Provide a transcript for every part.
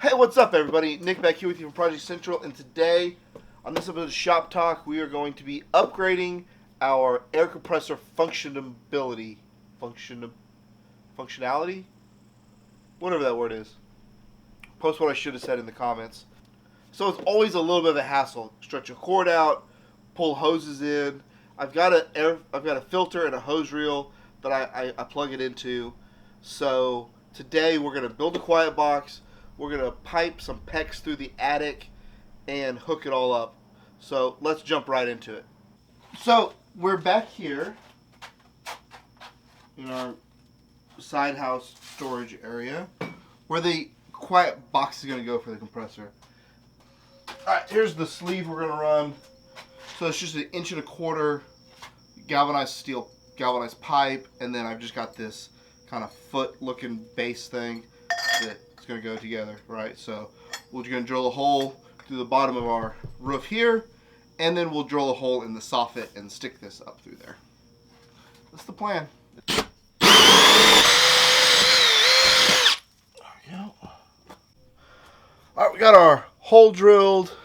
Hey, what's up, everybody? Nick back here with you from Project Central, and today, on this episode of Shop Talk, we are going to be upgrading our air compressor functionality, whatever that word is. Post what I should have said in the comments. So it's always a little bit of a hassle. Stretch a cord out, pull hoses in. I've got a filter and a hose reel that I plug it into. So today we're gonna build a quiet box. We're going to pipe some PEX through the attic and hook it all up. So let's jump right into it. So we're back here in our side house storage area where the quiet box is going to go for the compressor. Alright, here's the sleeve we're going to run. So it's just 1.25 inch galvanized pipe, and then I've just got this kind of foot looking base thing that it's going to go together, right? So we're going to drill a hole through the bottom of our roof here, and then we'll drill a hole in the soffit and stick this up through there. That's the plan. There we go. All right, we got our hole drilled.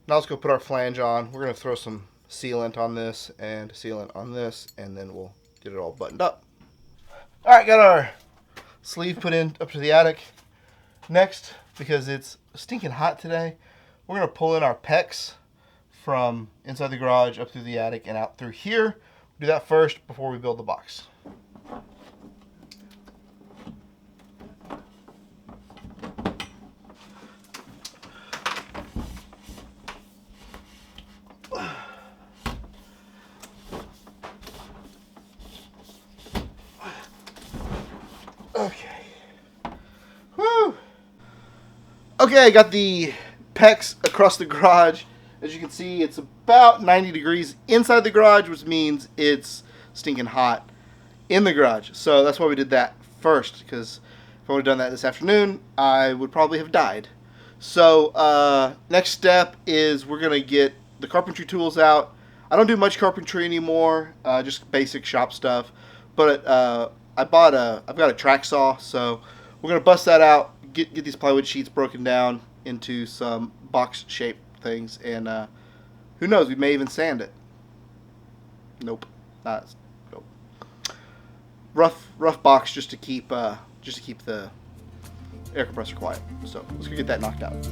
Now let's go put our flange on. We're going to throw some sealant on this and sealant on this, and then we'll get it all buttoned up. All right, got our sleeve put in up to the attic. Next, because it's stinking hot today, we're going to pull in our PEX from inside the garage up through the attic and out through here. We'll do that first before we build the box. Okay. Woo! Okay, I got the PEX across the garage. As you can see, it's about 90 degrees inside the garage, which means it's stinking hot in the garage. So that's why we did that first, because if I would have done that this afternoon, I would probably have died. So next step is we're going to get the carpentry tools out. I don't do much carpentry anymore, just basic shop stuff. But I've got a track saw, so we're going to bust that out, get these plywood sheets broken down into some box-shaped things, and who knows, we may even sand it. Nope. Nope. Rough box just to keep the air compressor quiet. So let's go get that knocked out.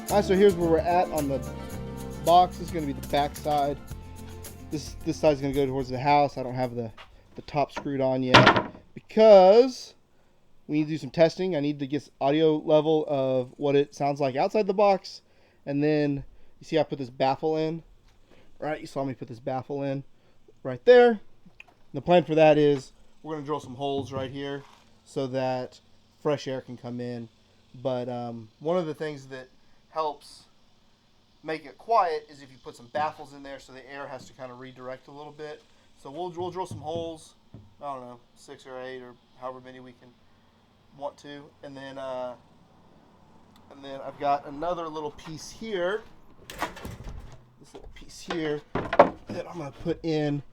Alright, so here's where we're at on the box. This is going to be the back side. This side is going to go towards the house. I don't have the top screwed on yet because we need to do some testing. I need to get audio level of what it sounds like outside the box. And then, you see I put this baffle in. Right, you saw me put this baffle in right there. And the plan for that is we're going to drill some holes right here so that fresh air can come in. But one of the things that helps make it quiet is if you put some baffles in there so the air has to kind of redirect a little bit. So we'll drill some holes, I don't know, 6 or 8 or however many we can want to. And then I've got another little piece here, this little piece here that I'm going to put in,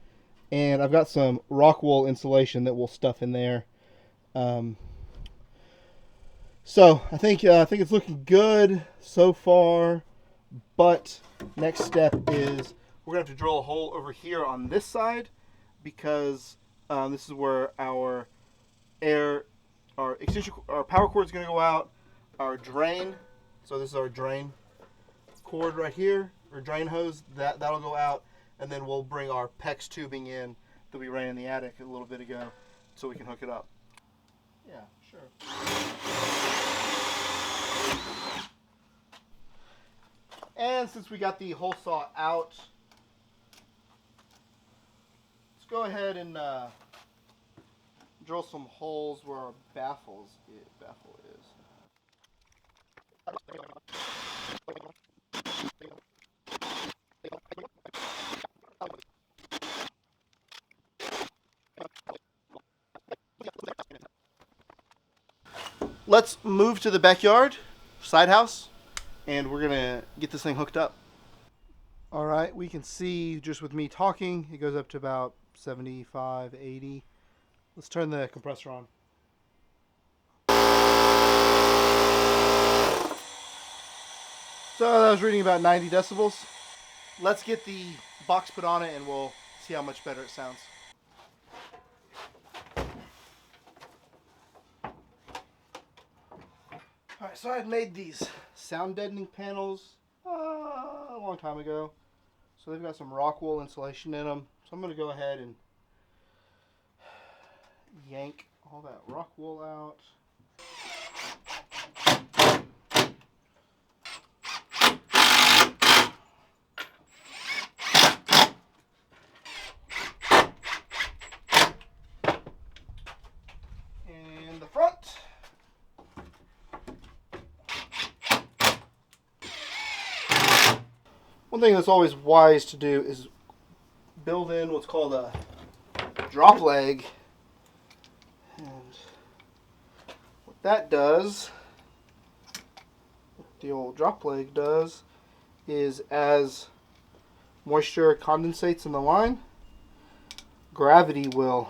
and I've got some rock wool insulation that we'll stuff in there. So I think it's looking good so far, but Next step is we're going to have to drill a hole over here on this side because this is where our our power cord is going to go out, our drain. So this is our drain cord right here, or drain hose. That'll go out, and then we'll bring our PEX tubing in that we ran in the attic a little bit ago, so we can hook it up. Yeah, sure. And since we got the hole saw out, let's go ahead and drill some holes where our baffle is. Let's move to the backyard, side house, and we're gonna get this thing hooked up. All right, we can see just with me talking, it goes up to about 75, 80. Let's turn the compressor on. So that was reading about 90 decibels. Let's get the box put on it and we'll see how much better it sounds. Alright, so I had made these sound deadening panels a long time ago. So they've got some rock wool insulation in them. So I'm going to go ahead and yank all that rock wool out. And the front. One thing that's always wise to do is build in what's called a drop leg. And what that does, what the old drop leg does, is as moisture condensates in the line, gravity will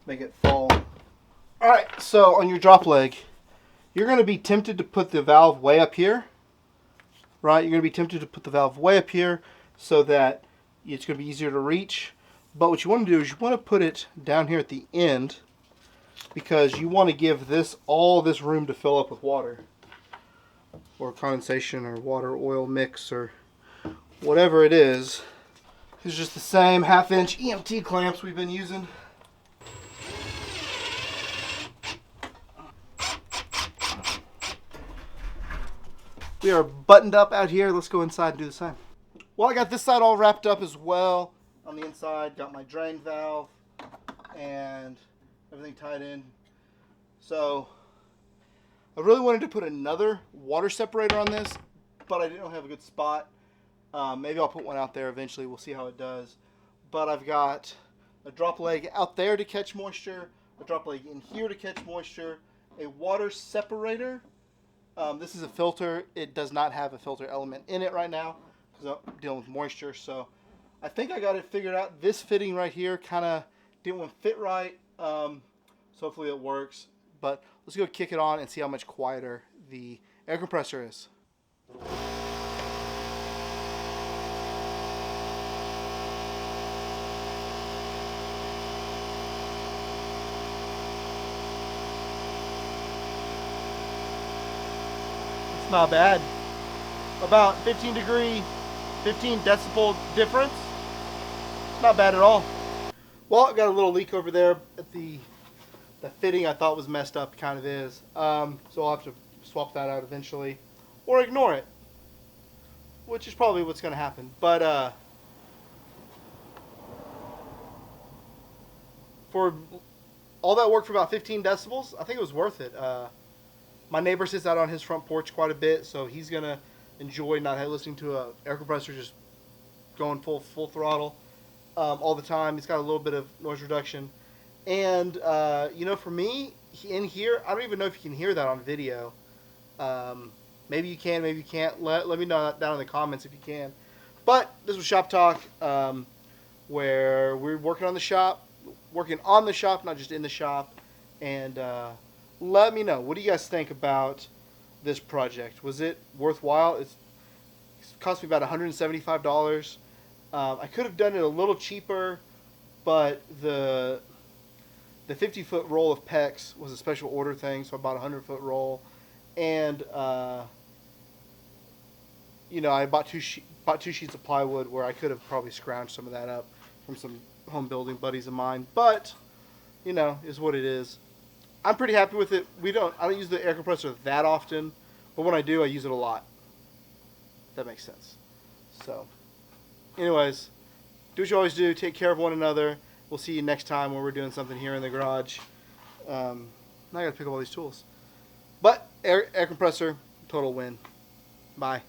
make it fall. Alright, so on your drop leg, you're going to be tempted to put the valve way up here, right? You're going to be tempted to put the valve way up here so that it's going to be easier to reach. But what you want to do is you want to put it down here at the end because you want to give all this room to fill up with water or condensation or water oil mix or whatever it is. It's just the same 1/2-inch EMT clamps we've been using. We are buttoned up out here. Let's go inside and do the same. Well, I got this side all wrapped up as well. On the inside, got my drain valve and everything tied in. So I really wanted to put another water separator on this, but I didn't have a good spot. Maybe I'll put one out there eventually. We'll see how it does. But I've got a drop leg out there to catch moisture, a drop leg in here to catch moisture, a water separator. This is a filter. It does not have a filter element in it right now because I'm dealing with moisture. So I think I got it figured out. This fitting right here kind of didn't want to fit right. So hopefully it works. But let's go kick it on and see how much quieter the air compressor is. It's not bad. About 15 decibel difference. Not bad at all. Well, I got a little leak over there at the fitting I thought was messed up, kind of is. So I'll have to swap that out eventually. Or ignore it. Which is probably what's going to happen. But for all that work for about 15 decibels, I think it was worth it. My neighbor sits out on his front porch quite a bit, so he's going to enjoy not listening to an air compressor just going full throttle all the time. It's got a little bit of noise reduction. And, you know, for me, in here, I don't even know if you can hear that on video. Maybe you can, maybe you can't. Let me know down in the comments if you can. But this was Shop Talk, where we're working on the shop, not just in the shop. And let me know, what do you guys think about this project? Was it worthwhile? It cost me about $175. I could have done it a little cheaper, but the 50-foot roll of PEX was a special order thing, so I bought a 100-foot roll, and I bought two sheets of plywood where I could have probably scrounged some of that up from some home building buddies of mine, but is what it is. I'm pretty happy with it. I don't use the air compressor that often, but when I do, I use it a lot. If that makes sense. So, anyways, do what you always do. Take care of one another. We'll see you next time when we're doing something here in the garage. Now I gotta pick up all these tools. But air compressor, total win. Bye.